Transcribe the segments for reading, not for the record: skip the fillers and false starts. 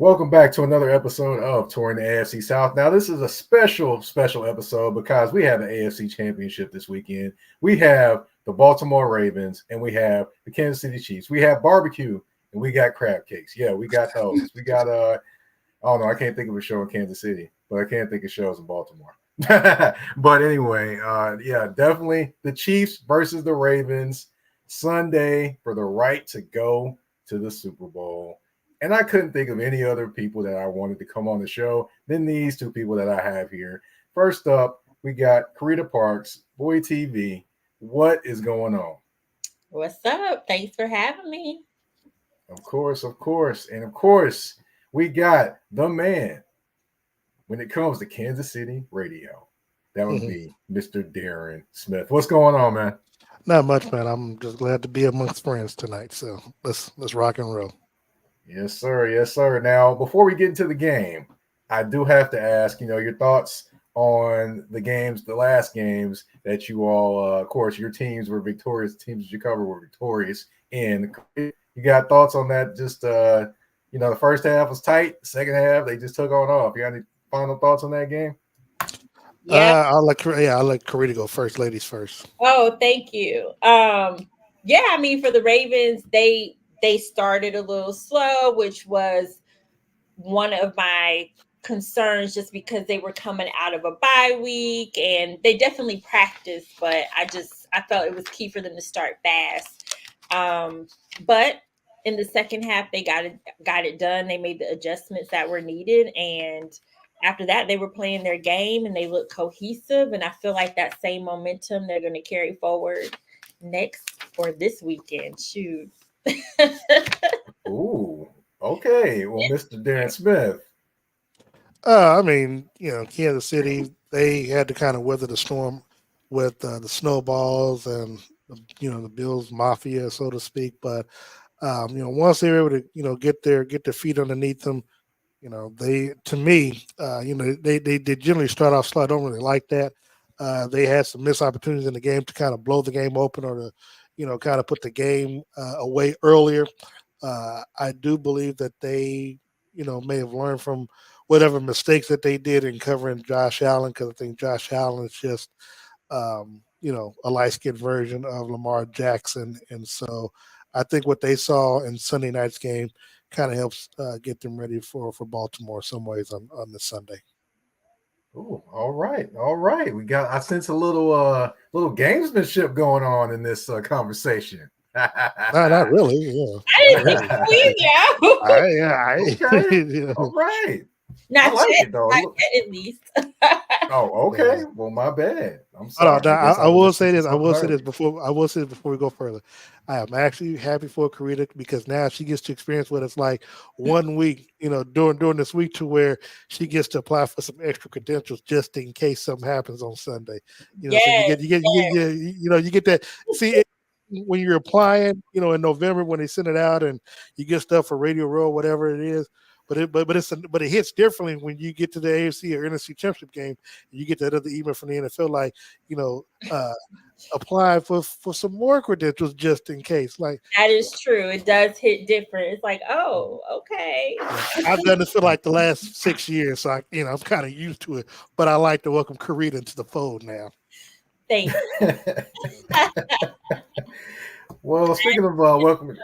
Welcome back to another episode of Touring the AFC South. Now, this is a special episode because we have an AFC Championship this weekend. We have the Baltimore Ravens and we have the Kansas City Chiefs. We have barbecue and we got crab cakes. Yeah, we got those. We got I don't know, I can't think of a show in Kansas City, but I can't think of shows in Baltimore. But anyway, yeah, definitely the Chiefs versus the Ravens Sunday for the right to go to the Super Bowl. And I couldn't think of any other people that I wanted to come on the show than these two people that I have here. First up, we got Carita Parks, Boy TV. What is going on? What's up? Thanks for having me. Of course. And of course, we got the man when it comes to Kansas City radio. That would be Mr. Darren Smith. What's going on, man? Not much, man. I'm just glad to be amongst friends tonight. So let's rock and roll. Yes, sir. Yes, sir. Now, before we get into the game, I do have to ask, your thoughts on the last games that you all, of course, your teams were victorious. The teams that you covered were victorious. And you got thoughts on that? Just, the first half was tight. The second half, they just took on off. You got any final thoughts on that game? Yeah. I'll let Carita go first. Ladies first. Oh, thank you. Yeah, I mean, for the Ravens, they started a little slow, which was one of my concerns just because they were coming out of a bye week and they definitely practiced, but I felt it was key for them to start fast. But in the second half, they got it done. They made the adjustments that were needed. And after that, they were playing their game and they looked cohesive. And I feel like that same momentum they're going to carry forward next or this weekend. Shoot. Ooh, okay. Well, Mr. Darren Smith. I mean, Kansas City, they had to kind of weather the storm with the snowballs and the Bills Mafia, so to speak. But once they were able to get their feet underneath them, they generally start off slow. I don't really like that. They had some missed opportunities in the game to kind of blow the game open or to kind of put the game away earlier. I do believe that they, may have learned from whatever mistakes that they did in covering Josh Allen, because I think Josh Allen is just, a light-skinned version of Lamar Jackson. And so I think what they saw in Sunday night's game kind of helps get them ready for Baltimore some ways on this Sunday. Oh, all right. I sense a little gamesmanship going on in this conversation. No, not really. Yeah. I didn't think Okay. All right. Not like yet, it, though. not yet, at least. Oh, okay. Yeah. Well, my bad. I'm sorry. I will say this before we go further. I am actually happy for Carita because now she gets to experience what it's like 1 week, during this week, to where she gets to apply for some extra credentials just in case something happens on Sunday. So you get that. See, when you're applying, in November when they send it out and you get stuff for Radio Row, whatever it is. But it hits differently when you get to the AFC or NFC Championship game. And you get that other email from the NFL, like apply for some more credentials just in case. Like that is true. It does hit different. It's like, oh, okay. I've done this for like the last 6 years, so I'm kind of used to it. But I like to welcome Carita into the fold now. Thanks. Well, speaking of welcoming.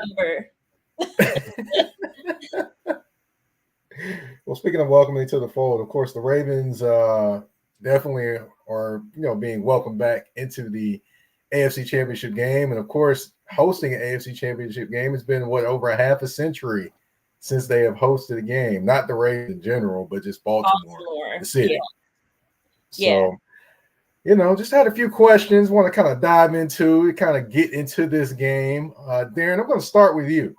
Well, speaking of welcoming to the fold, of course, the Ravens definitely are, being welcomed back into the AFC Championship game. And, of course, hosting an AFC Championship game has been, over a half a century since they have hosted a game. Not the Ravens in general, but just Baltimore. The city. Yeah. So, just had a few questions, want to kind of dive into, kind of get into this game. Darren, I'm going to start with you.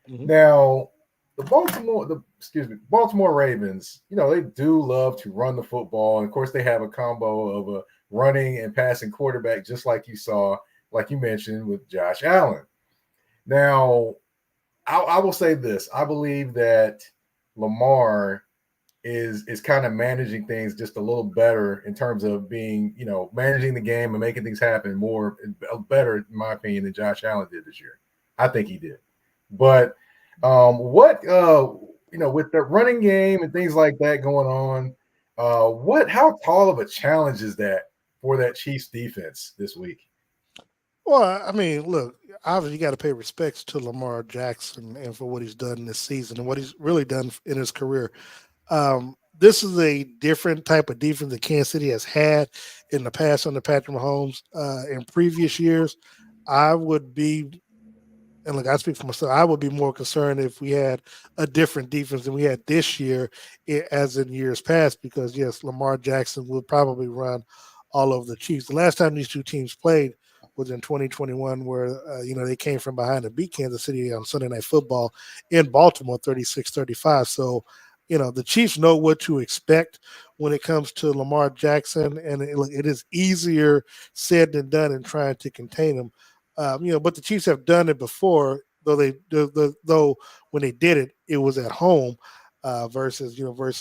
Mm-hmm. Now, the Baltimore Ravens, they do love to run the football. And, of course, they have a combo of a running and passing quarterback, just like you mentioned, with Josh Allen. Now, I will say this. I believe that Lamar is kind of managing things just a little better in terms of being, managing the game and making things happen better, in my opinion, than Josh Allen did this year. I think he did. But with the running game and things like that going on, how tall of a challenge is that for that Chiefs defense this week? Well, I mean, look, obviously you got to pay respects to Lamar Jackson and for what he's done this season and what he's really done in his career. This is a different type of defense that Kansas City has had in the past under Patrick Mahomes. In previous years, I would be, and look, I speak for myself, I would be more concerned if we had a different defense than we had this year as in years past, because, yes, Lamar Jackson would probably run all over the Chiefs. The last time these two teams played was in 2021, where, they came from behind and beat Kansas City on Sunday Night Football in Baltimore 36-35. So, the Chiefs know what to expect when it comes to Lamar Jackson, and it is easier said than done in trying to contain him. But the Chiefs have done it before, though when they did it, it was at home versus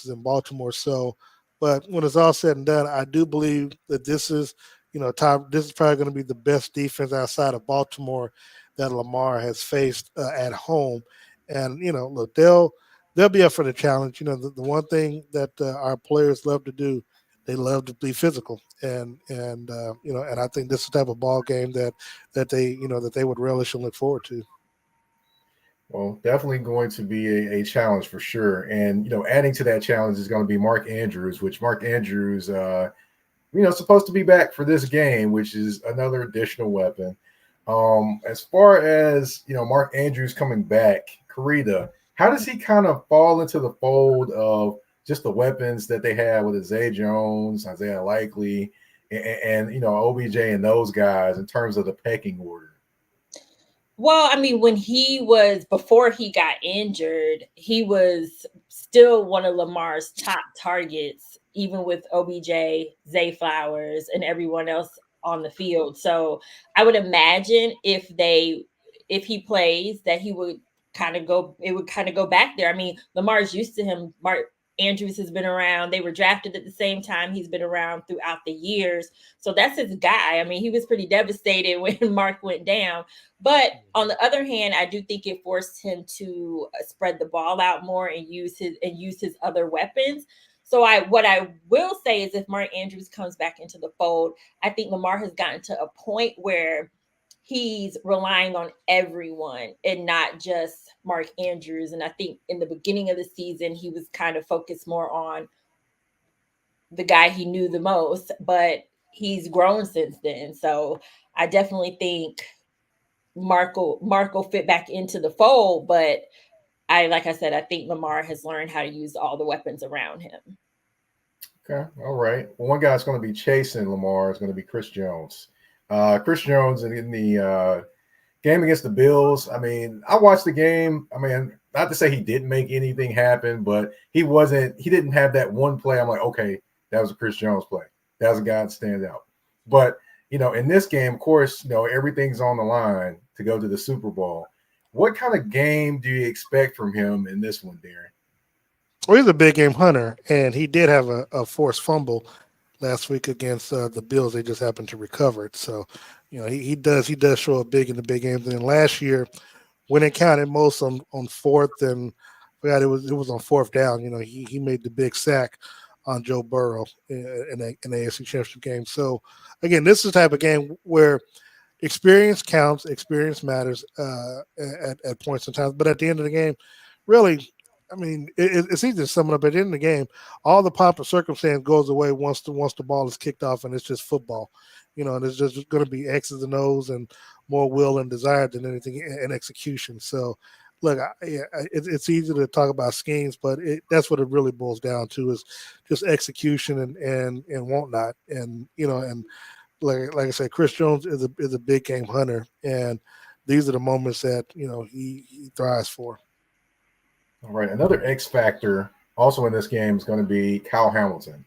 in Baltimore. So, but when it's all said and done, I do believe that this is this is probably going to be the best defense outside of Baltimore that Lamar has faced at home. And look, they'll be up for the challenge. The one thing that our players love to do, they love to be physical, and I think this is the type of ball game that they would relish and look forward to. Well, definitely going to be a challenge for sure. And adding to that challenge is going to be Mark Andrews, which Mark Andrews, supposed to be back for this game, which is another additional weapon. As far as Mark Andrews coming back, Carita, how does he kind of fall into the fold of just the weapons that they have with Zay Jones, Isaiah Likely, and OBJ and those guys in terms of the pecking order? Well, I mean, before he got injured, he was still one of Lamar's top targets, even with OBJ, Zay Flowers, and everyone else on the field. So I would imagine if he plays, that it would kind of go back there. I mean, Lamar's used to him. Mark Andrews has been around. They were drafted at the same time. He's been around throughout the years. So that's his guy. I mean, he was pretty devastated when Mark went down. But on the other hand, I do think it forced him to spread the ball out more and use his other weapons. So what I will say is, if Mark Andrews comes back into the fold, I think Lamar has gotten to a point where he's relying on everyone and not just Mark Andrews. And I think in the beginning of the season, he was kind of focused more on the guy he knew the most, but he's grown since then. So I definitely think Mark will fit back into the fold, but like I said, I think Lamar has learned how to use all the weapons around him. Okay, all right. Well, one guy's going to be chasing Lamar is going to be Chris Jones. Chris Jones in the game against the Bills. I mean, I watched the game. I mean, not to say he didn't make anything happen, but he didn't have that one play. I'm like, okay, that was a Chris Jones play. That was a guy that stands out. But, in this game, of course, everything's on the line to go to the Super Bowl. What kind of game do you expect from him in this one, Darren? Well, he's a big game hunter, and he did have a forced fumble last week against the Bills. They just happened to recover it. So, he does show up big in the big games. And then last year, when it counted most on fourth, and I forgot it was on fourth down. He made the big sack on Joe Burrow in the AFC Championship game. So, again, this is the type of game where experience counts, experience matters at points in time. But at the end of the game, really, I mean, it's easy to sum it up. At the end of the game, all the pomp and circumstance goes away once the ball is kicked off, and it's just football. And it's just going to be X's and O's and more will and desire than anything and execution. So, look, it's easy to talk about schemes, but that's what it really boils down to, is just execution and whatnot. And and like I said, Chris Jones is a big game hunter, and these are the moments that he thrives for. All right, another X factor also in this game is going to be Kyle Hamilton.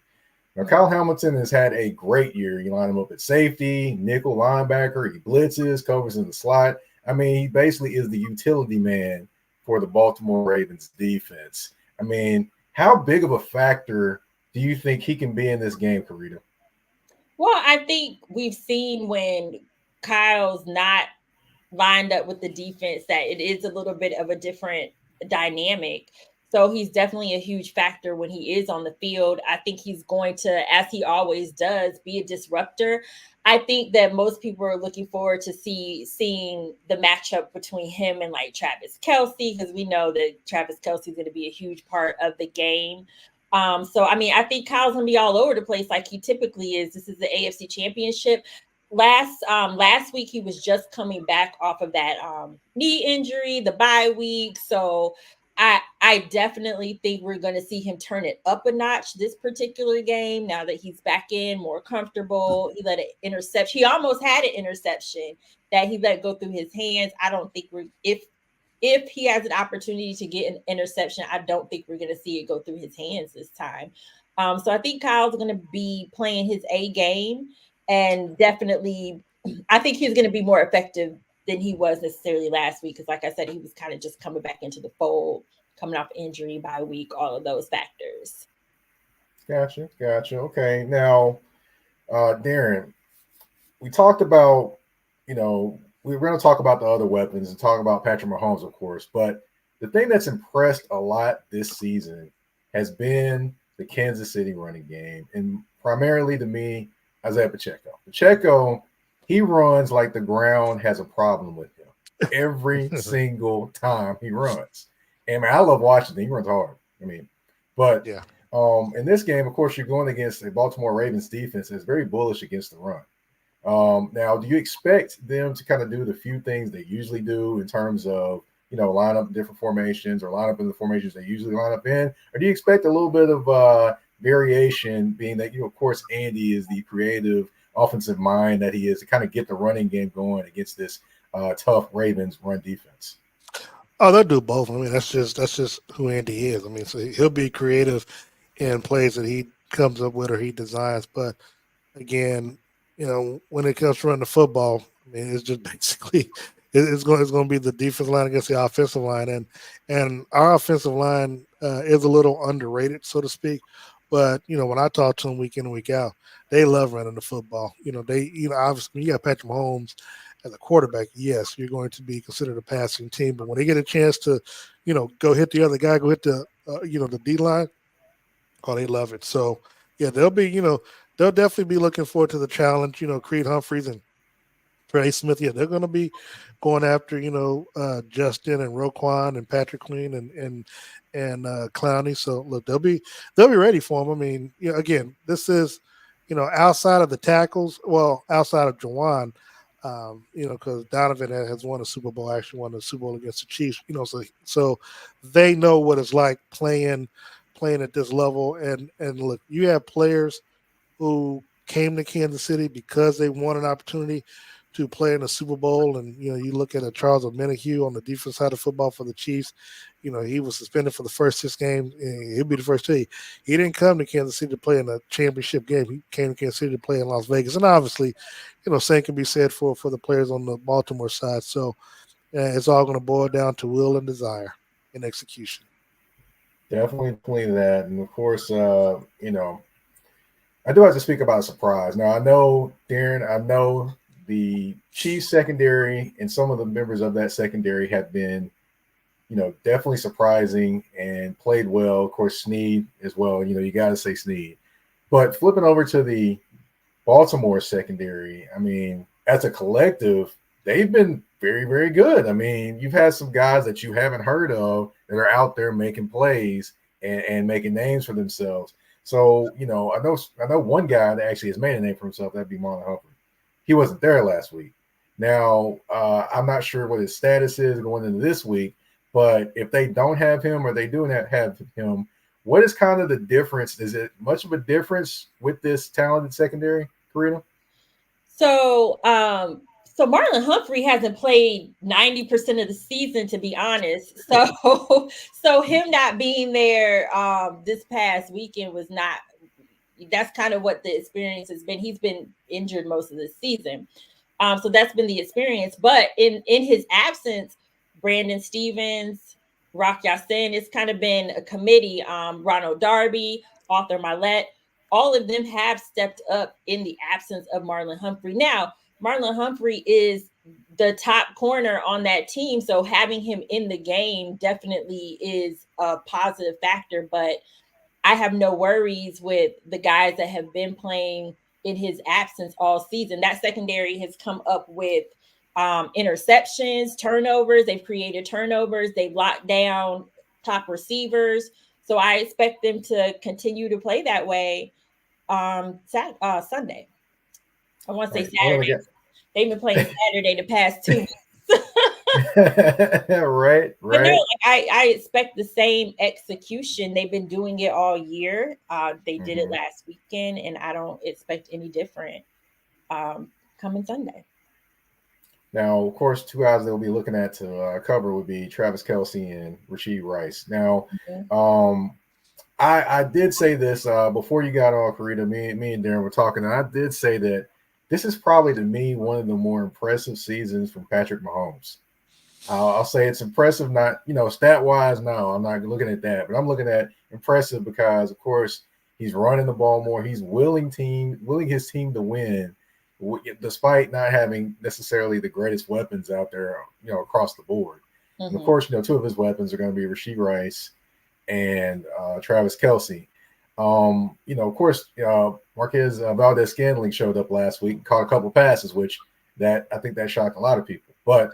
Now, Kyle Hamilton has had a great year. You line him up at safety, nickel linebacker, he blitzes, covers in the slot. I mean, he basically is the utility man for the Baltimore Ravens defense. I mean, how big of a factor do you think he can be in this game, Carita? Well, I think we've seen when Kyle's not lined up with the defense that it is a little bit of a different dynamic. So he's definitely a huge factor when he is on the field. I think he's going to, as he always does, be a disruptor. I think that most people are looking forward to seeing the matchup between him and like Travis Kelce, because we know that Travis Kelce is going to be a huge part of the game. So I mean, I think Kyle's gonna be all over the place like he typically is. This is the AFC Championship. Last week he was just coming back off of that knee injury, the bye week. So I definitely think we're going to see him turn it up a notch this particular game now that he's back in, more comfortable. He let an interception. He almost had an interception that he let go through his hands. I don't think if he has an opportunity to get an interception, I don't think we're going to see it go through his hands this time. So I think Kyle's going to be playing his A game, and definitely I think he's going to be more effective than he was necessarily last week, because like I said, he was kind of just coming back into the fold, coming off injury, bye week, all of those factors. Gotcha. Okay, now, Darren, we talked about, we're going to talk about the other weapons and talk about Patrick Mahomes, of course, but the thing that's impressed a lot this season has been the Kansas City running game, and primarily to me, Isaiah Pacheco. Pacheco, he runs like the ground has a problem with him every single time he runs. And I love watching him. He runs hard. But yeah. In this game, of course, you're going against a Baltimore Ravens defense that's very bullish against the run. Now, do you expect them to kind of do the few things they usually do in terms of, line up different formations or line up in the formations they usually line up in? Or do you expect a little bit of variation, being that, of course, Andy is the creative offensive mind that he is, to kind of get the running game going against this tough Ravens run defense? Oh, they'll do both. I mean, that's just who Andy is. I mean, so he'll be creative in plays that he comes up with or he designs. But again, when it comes to running the football, I mean, it's just basically it's going to be the defensive line against the offensive line, and our offensive line is a little underrated, so to speak. But when I talk to them week in and week out, they love running the football. Obviously when you got Patrick Mahomes as a quarterback, yes, you're going to be considered a passing team. But when they get a chance to, go hit the other guy, go hit the the D line, oh, they love it. So yeah, they'll definitely be looking forward to the challenge. Creed Humphreys and Darren Smith, yeah, they're going to be going after Justin and Roquan and Patrick Queen and Clowney. So look, they'll be ready for him. I mean, again, this is outside of the tackles, well, outside of Jawan, because Donovan has won a Super Bowl, actually won the Super Bowl against the Chiefs. So they know what it's like playing at this level. And look, you have players who came to Kansas City because they won an opportunity to play in the Super Bowl. And, you look at Charles Omenihu on the defense side of football for the Chiefs. He was suspended for the first 6 games. And he'll be the first to tell you. He didn't come to Kansas City to play in a championship game. He came to Kansas City to play in Las Vegas. And obviously, same can be said for the players on the Baltimore side. So it's all going to boil down to will and desire and execution. Definitely that. And of course, I do have to speak about a surprise. Now, I know, Darren, the Chiefs secondary and some of the members of that secondary have been, definitely surprising and played well. Of course, Snead as well. You got to say Snead. But flipping over to the Baltimore secondary, I mean, as a collective, they've been very, very good. I mean, you've had some guys that you haven't heard of that are out there making plays and making names for themselves. So, I know one guy that actually has made a name for himself. That'd be Marlon Humphrey. He wasn't there last week. Now, I'm not sure what his status is going into this week, but if they don't have him or they do have him, what is kind of the difference? Is it much of a difference with this talented secondary, Carita? So Marlon Humphrey hasn't played 90% of the season, to be honest. So him not being there this past weekend was not. That's kind of what the experience has been. He's been injured most of the season. So that's been the experience. But in his absence, Brandon Stevens, Rock Ya-Sin, it's kind of been a committee. Ronald Darby, Arthur Milet, all of them have stepped up in the absence of Marlon Humphrey. Now, Marlon Humphrey is the top corner on that team. So having him in the game definitely is a positive factor. But I have no worries with the guys that have been playing in his absence all season. That secondary has come up with interceptions, turnovers. They've created turnovers. They've locked down top receivers. So I expect them to continue to play that way Sunday. I want to say Saturday. They've been playing Saturday the past 2 weeks. Right. But no, like I expect the same execution. They've been doing it all year. They did it last weekend, and I don't expect any different coming Sunday. Now, of course, two guys they'll be looking at to cover would be Travis Kelce and Rashee Rice. Now, I did say this before you got on, Carita. Me and Darren were talking, and I did say that this is probably, to me, one of the more impressive seasons from Patrick Mahomes. I'll say it's impressive, not, stat-wise, no, I'm not looking at that. But I'm looking at impressive because, of course, he's running the ball more. He's willing his team to win, despite not having necessarily the greatest weapons out there, across the board. And, of course, two of his weapons are going to be Rashee Rice and Travis Kelce. Of course, Marquez Valdez-Scantling showed up last week and caught a couple passes, which I think that shocked a lot of people. But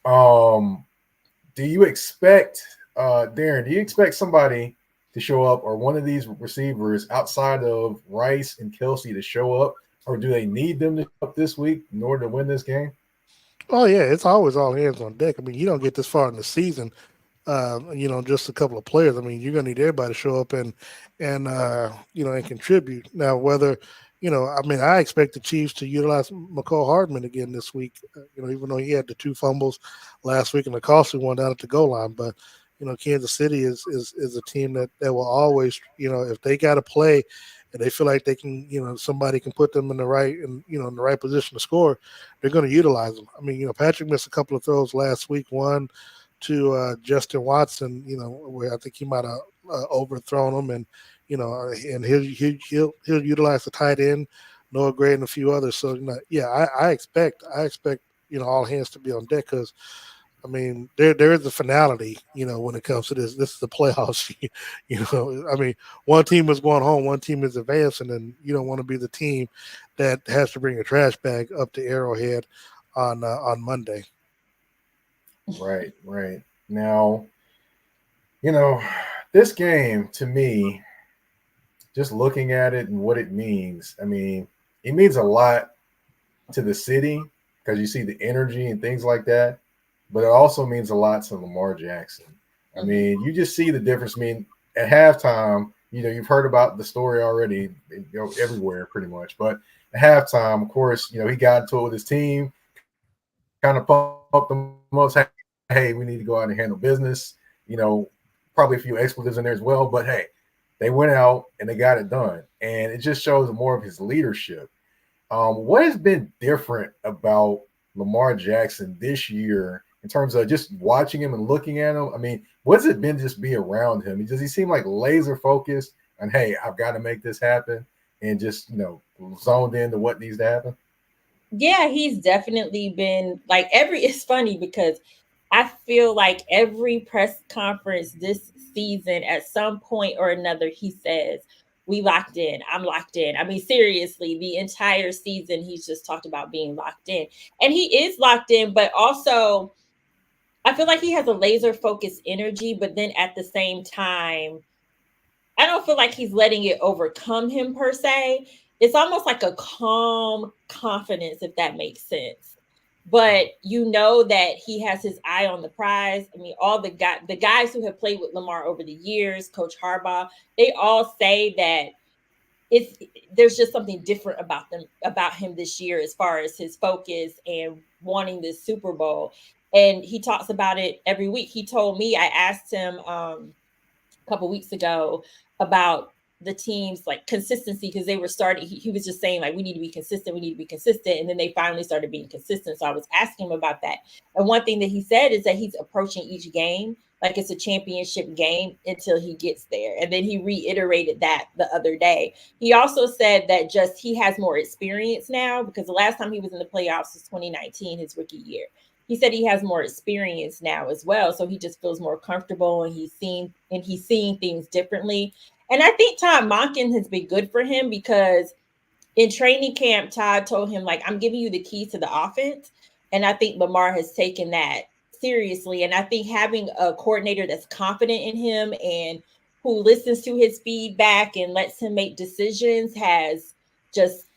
do you expect, Darren, do you expect somebody to show up, or one of these receivers outside of Rice and Kelce to show up, or do they need them to show up this week in order to win this game? Oh, yeah, it's always all hands on deck. I mean, you don't get this far in the season, just a couple of players. I mean, you're going to need everybody to show up and contribute. Now, whether, I expect the Chiefs to utilize McCall Hardman again this week, even though he had the 2 fumbles last week and the costly one down at the goal line. But, Kansas City is a team that will always, if they got to play and they feel like they can, somebody can put them in the right in the right position to score, they're going to utilize them. I mean, Patrick missed a couple of throws last week, one to Justin Watson, where I think he might have overthrown him, and and he'll utilize the tight end, Noah Gray, and a few others. So I expect all hands to be on deck, because I mean there is a finality, when it comes to this. This is the playoffs. I mean, one team is going home, one team is advancing, and you don't want to be the team that has to bring a trash bag up to Arrowhead on Monday. Right. Now, this game, to me, just looking at it and what it means, I mean, it means a lot to the city because you see the energy and things like that, but it also means a lot to Lamar Jackson. I mean, you just see the difference. I mean, at halftime, you've heard about the story already, everywhere pretty much, but at halftime, of course, he got into it with his team, kind of pumped them up, hey, we need to go out and handle business, probably a few expletives in there as well, but hey, they went out and they got it done. And it just shows more of his leadership. What has been different about Lamar Jackson this year in terms of just watching him and looking at him? I mean, what's it been just be around him? Does he seem like laser focused on, hey, I've got to make this happen, and just, zoned into what needs to happen? Yeah, he's definitely been like it's funny because I feel like every press conference this season, at some point or another, he says, we locked in. I'm locked in. I mean, seriously, the entire season, he's just talked about being locked in. And he is locked in, but also I feel like he has a laser focused energy, but then at the same time, I don't feel like he's letting it overcome him per se. It's almost like a calm confidence, if that makes sense. But that he has his eye on the prize. I mean, all the guys who have played with Lamar over the years, Coach Harbaugh, they all say that there's just something different about him this year as far as his focus and wanting this Super Bowl. And he talks about it every week. He told me, I asked him a couple weeks ago about the team's like consistency, because they were starting, he was just saying like, we need to be consistent. And then they finally started being consistent. So I was asking him about that. And one thing that he said is that he's approaching each game like it's a championship game until he gets there. And then he reiterated that the other day. He also said that just he has more experience now, because the last time he was in the playoffs was 2019, his rookie year. He said he has more experience now as well, so he just feels more comfortable, and he's seeing things differently. And I think Todd Monken has been good for him, because in training camp, Todd told him, like, I'm giving you the keys to the offense. And I think Lamar has taken that seriously. And I think having a coordinator that's confident in him and who listens to his feedback and lets him make decisions has just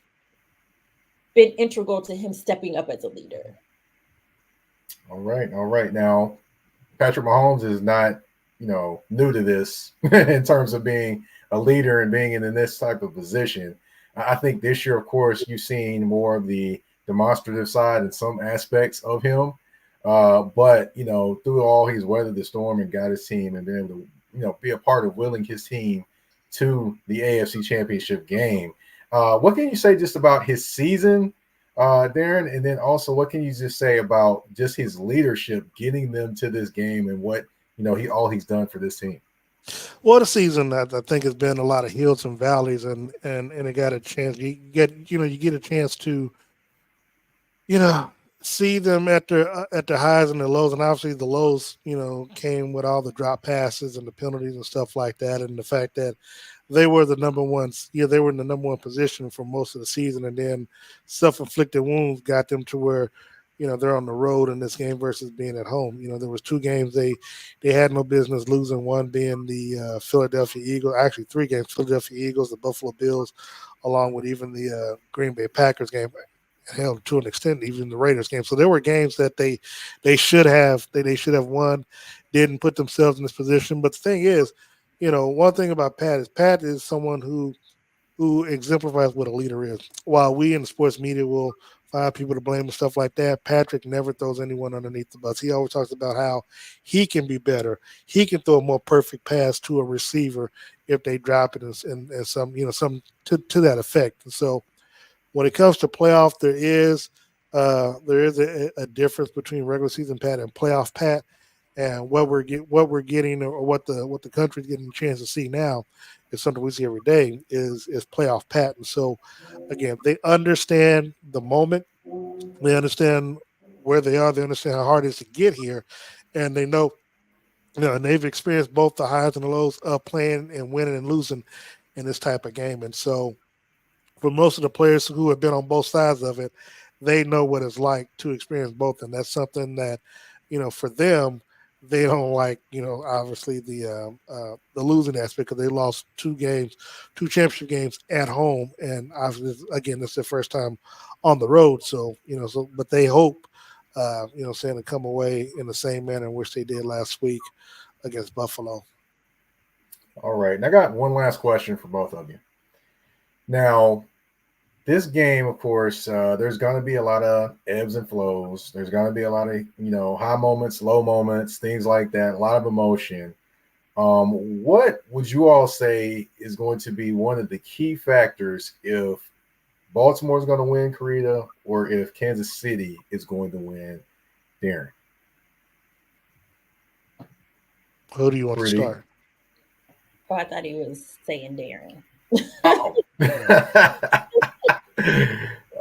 been integral to him stepping up as a leader. All right. All right. Now, Patrick Mahomes is not, new to this in terms of being a leader and being in this type of position. I think this year, of course, you've seen more of the demonstrative side in some aspects of him. But, through all, he's weathered the storm and got his team and been able to, be a part of willing his team to the AFC Championship game. What can you say just about his season, Darren? And then also, what can you just say about just his leadership, getting them to this game and what, he's done for this team? Well, the season I think has been a lot of hills and valleys, and it got a chance. You get a chance to see them at their highs and their lows, and obviously the lows came with all the drop passes and the penalties and stuff like that, and the fact that they were the number one. They were in the number one position for most of the season, and then self-inflicted wounds got them to where they're on the road in this game versus being at home. There was 2 games they had no business losing, one being the Philadelphia Eagles, actually 3 games, Philadelphia Eagles, the Buffalo Bills, along with even the Green Bay Packers game, hell, to an extent, even the Raiders game. So there were games that they should have won, didn't put themselves in this position. But the thing is, one thing about Pat is someone who exemplifies what a leader is. While we in the sports media will find people to blame and stuff like that, Patrick never throws anyone underneath the bus. He always talks about how he can be better. He can throw a more perfect pass to a receiver if they drop it and some to that effect. And so when it comes to playoff, there is a difference between regular season Pat and playoff Pat. And what we're getting, or what the country's getting a chance to see now, is something we see every day, is playoff Pat. And so, again, they understand the moment, they understand where they are, they understand how hard it is to get here, and they know, and they've experienced both the highs and the lows of playing and winning and losing in this type of game. And so, for most of the players who have been on both sides of it, they know what it's like to experience both, and that's something that, for them, they don't like, obviously the losing aspect, because they lost 2 championship games at home, and obviously, again, this is their first time on the road. So, but they hope, saying to come away in the same manner in which they did last week against Buffalo. All right. And I got one last question for both of you. Now, this game, of course, there's going to be a lot of ebbs and flows. There's going to be a lot of, high moments, low moments, things like that, a lot of emotion. What would you all say is going to be one of the key factors if Baltimore is going to win, Carita, or if Kansas City is going to win, Darren? Who do you want to start? Oh, I thought he was saying Darren. Oh.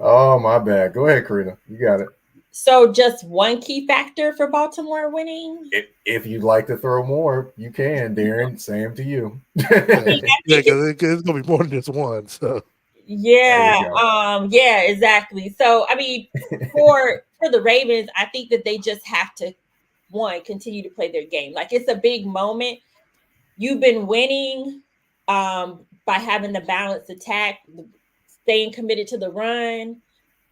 Oh, my bad. Go ahead, Carita. You got it. So just one key factor for Baltimore winning? If you'd like to throw more, you can, Darren. Same to you. Because it's going to be more than just one. So yeah, exactly. So I mean, for the Ravens, I think that they just have to, one, continue to play their game. Like, it's a big moment. You've been winning by having the balanced attack, staying committed to the run,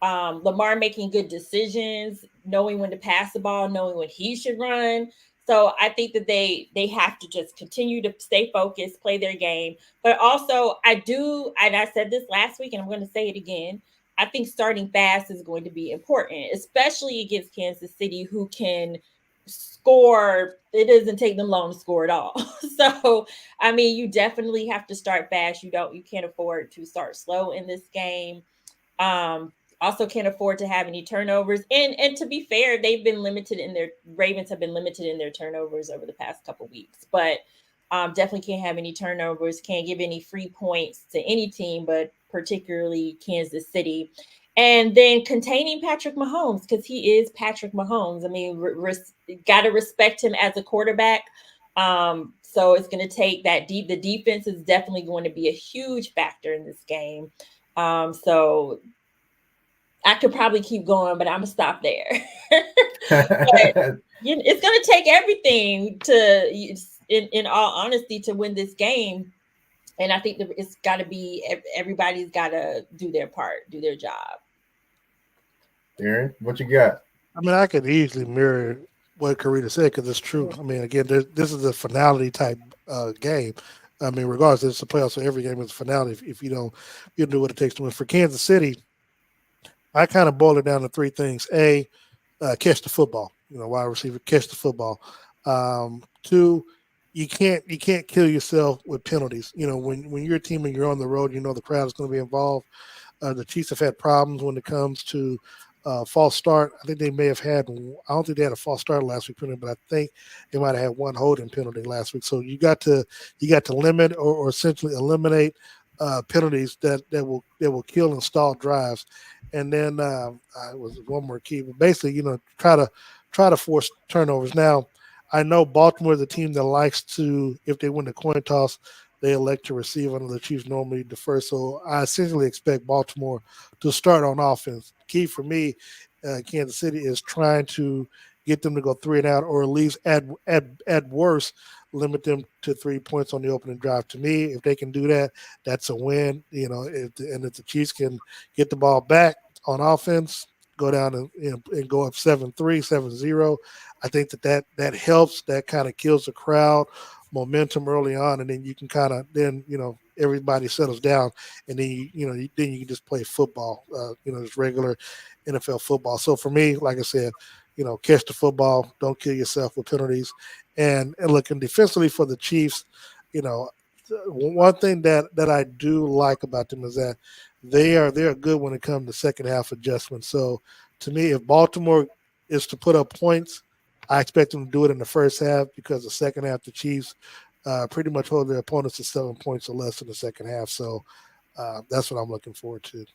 Lamar making good decisions, knowing when to pass the ball, knowing when he should run. So I think that they have to just continue to stay focused, play their game. But also, and I said this last week, and I'm going to say it again, I think starting fast is going to be important, especially against Kansas City, who can score. It doesn't take them long to score at all. So, I mean, you definitely have to start fast. You can't afford to start slow in this game. also can't afford to have any turnovers. And to be fair, Ravens have been limited in their turnovers over the past couple weeks, but definitely can't have any turnovers, can't give any free points to any team, but particularly Kansas City. And then containing Patrick Mahomes, because he is Patrick Mahomes. I mean, got to respect him as a quarterback. So it's going to take that the defense is definitely going to be a huge factor in this game. So I could probably keep going, but I'm gonna stop there. But, it's going to take everything in all honesty, to win this game. And I think that it's got to be, everybody's got to do their part, do their job. Darren, what you got? I mean, I could easily mirror what Carita said, because it's true. I mean, again, this is a finality type game. I mean, regardless, it's a playoff, so every game is a finality if you don't do what it takes to win. For Kansas City, I kind of boil it down to three things. A, catch the football. Wide receiver, catch the football. Two, you can't kill yourself with penalties. When you're a team and you're on the road, the crowd is going to be involved. The Chiefs have had problems when it comes to false start. I think they may have had. I don't think they had a false start last week, but I think they might have had one holding penalty last week. So you got to limit or essentially eliminate penalties that will kill and stall drives. And then was one more key, but basically, try to force turnovers. Now, I know Baltimore is a team that likes to, if they win the coin toss, they elect to receive. I know the Chiefs normally defer, so I essentially expect Baltimore to start on offense. Key for me, Kansas City, is trying to get them to go 3 and out, or at least at worst limit them to 3 points on the opening drive. To me, if they can do that, that's a win. If the Chiefs can get the ball back on offense, go down and go up 7-3, 7-0. I think that helps. That kind of kills the crowd momentum early on, and then you can kind of everybody settles down, and then you can just play football, just regular NFL football. So for me, like I said, catch the football, don't kill yourself with penalties, and looking defensively for the Chiefs, one thing that I do like about them is that they're good when it comes to second half adjustments. So to me, if Baltimore is to put up points, I expect them to do it in the first half, because the second half, the Chiefs pretty much hold their opponents to 7 points or less in the second half. So that's what I'm looking forward to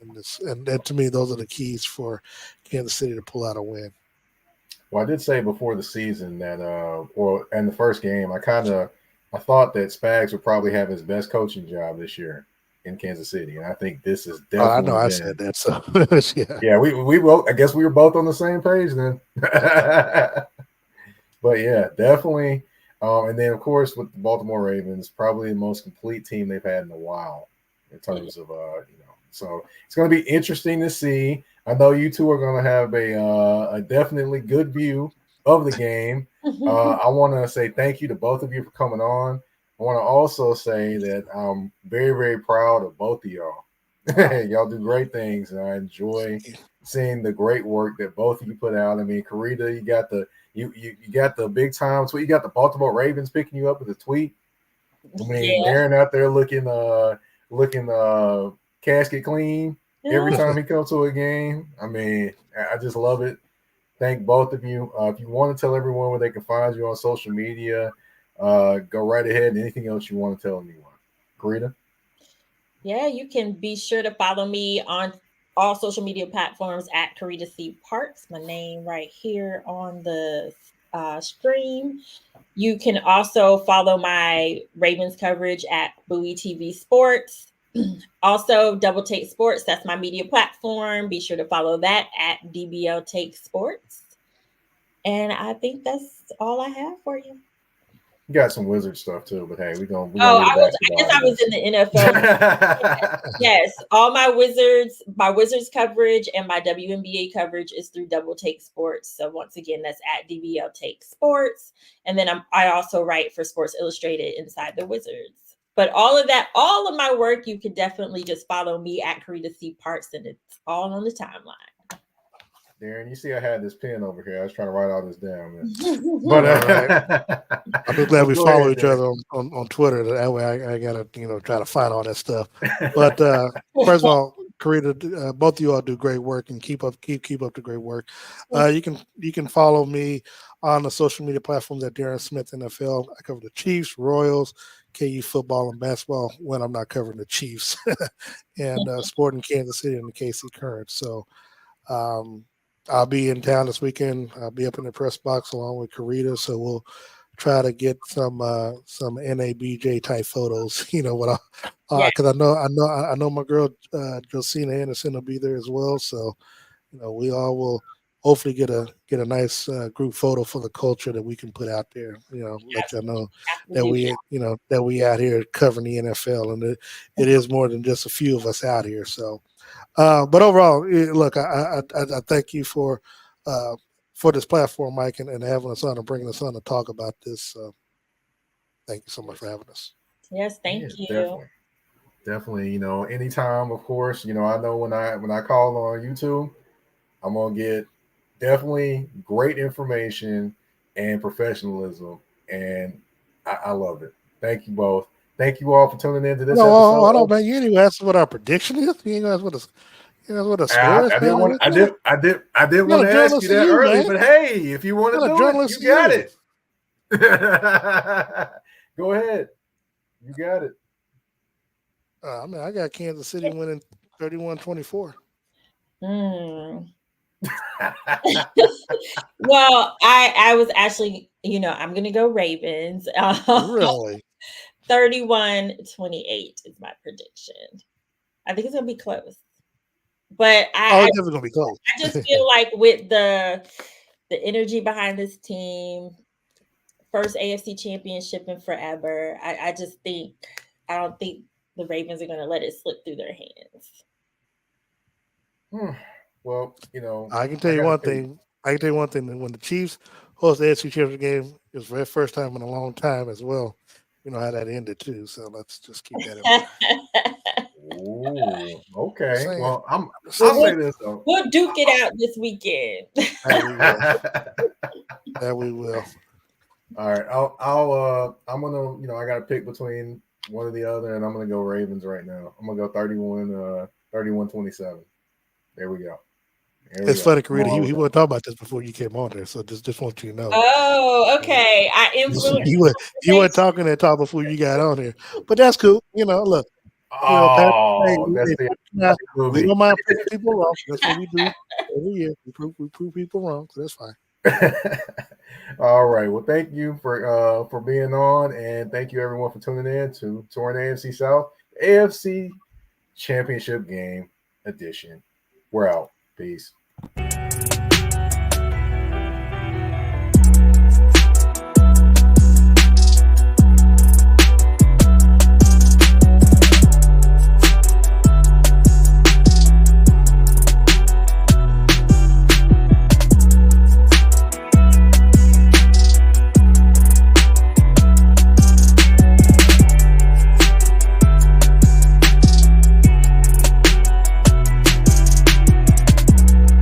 in this. And to me, those are the keys for Kansas City to pull out a win. Well, I did say before the season that, in the first game, I thought that Spags would probably have his best coaching job this year in Kansas City, and I think this is definitely. I know I said that, so yeah. We both, I guess we were both on the same page then. But yeah, definitely. And then of course with the Baltimore Ravens, probably the most complete team they've had in a while in terms of So it's going to be interesting to see. I know you two are going to have a definitely good view of the game. I want to say thank you to both of you for coming on. I want to also say that I'm very, very proud of both of y'all. Y'all do great things, and I enjoy seeing the great work that both of you put out. I mean, Carita, you got the big time tweet. You got the Baltimore Ravens picking you up with a tweet. I mean, Darren out there looking casket clean every time he comes to a game. I mean, I just love it. Thank both of you. If you want to tell everyone where they can find you on social media, go right ahead. Anything else you want to tell anyone? Carita? Yeah, you can be sure to follow me on all social media platforms at Carita C. Parks, my name right here on the stream. You can also follow my Ravens coverage at Bowie TV Sports. Also, Double Take Sports, that's my media platform. Be sure to follow that at DBL Take Sports. And I think that's all I have for you. You got some Wizard stuff too, but hey, I guess I was in the NFL. Yes, all my Wizards coverage and my WNBA coverage is through Double Take Sports. So once again, that's at DBL Take Sports. And then I also write for Sports Illustrated inside the Wizards. But all of my work, you can definitely just follow me at Carita C. Parks, and it's all on the timeline. Darren, you see I had this pen over here. I was trying to write all this down. But I'm just glad we follow each other on Twitter. That way I gotta try to find all that stuff. But first of all, Carita, both of you all do great work and keep up the great work. You can follow me on the social media platforms at Darren Smith NFL. I cover the Chiefs, Royals, KU football and basketball when I'm not covering the Chiefs, and Sporting Kansas City and the KC Current. So I'll be in town this weekend. I'll be up in the press box along with Carita. So we'll try to get some NABJ type photos. Because I know my girl Josina Anderson will be there as well. So we all will hopefully get a nice group photo for the culture that we can put out there. Let y'all know that we out here covering the NFL, and it is more than just a few of us out here. So, but overall, look, I thank you for this platform, Mike, and having us on and bringing us on to talk about this. Thank you so much for having us. Yes, thank you. Definitely. Anytime, of course. I know when I call on YouTube, I'm gonna get definitely great information and professionalism, and I love it. Thank you both. Thank you all for tuning in to this episode. Hold on, man. You ain't gonna ask what our prediction is. You ain't gonna ask what a score is. I did want to ask you that early, but hey, if you want to do it, you got it. Go ahead. You got it. I got Kansas City winning 31-24. Well, I was actually, I'm going to go Ravens. Really? 31-28 is my prediction. I think it's going to be close. But it's definitely going to be close. I just feel like with the energy behind this team, first AFC championship in forever, I don't think the Ravens are going to let it slip through their hands. Well, I can tell you one thing. When the Chiefs host the AFC Championship game, it was the first time in a long time as well. You know how that ended too. So let's just keep that in mind. Ooh, okay. Well, I'll say this though. We'll duke it out this weekend. That we will. All right. I'm gonna, I gotta pick between one or the other, and I'm gonna go Ravens right now. I'm gonna go 31-27. There we go. It's funny, Carita. He wasn't talking about this before you came on there, so just want you to know. Oh, okay. I influenced. You weren't talking that talk before you got on here, but that's cool. Look. We don't mind proving people wrong. That's what we do every year. We prove people wrong, so that's fine. All right. Well, thank you for being on, and thank you everyone for tuning in to Touring AFC South AFC Championship Game Edition. We're out. Peace.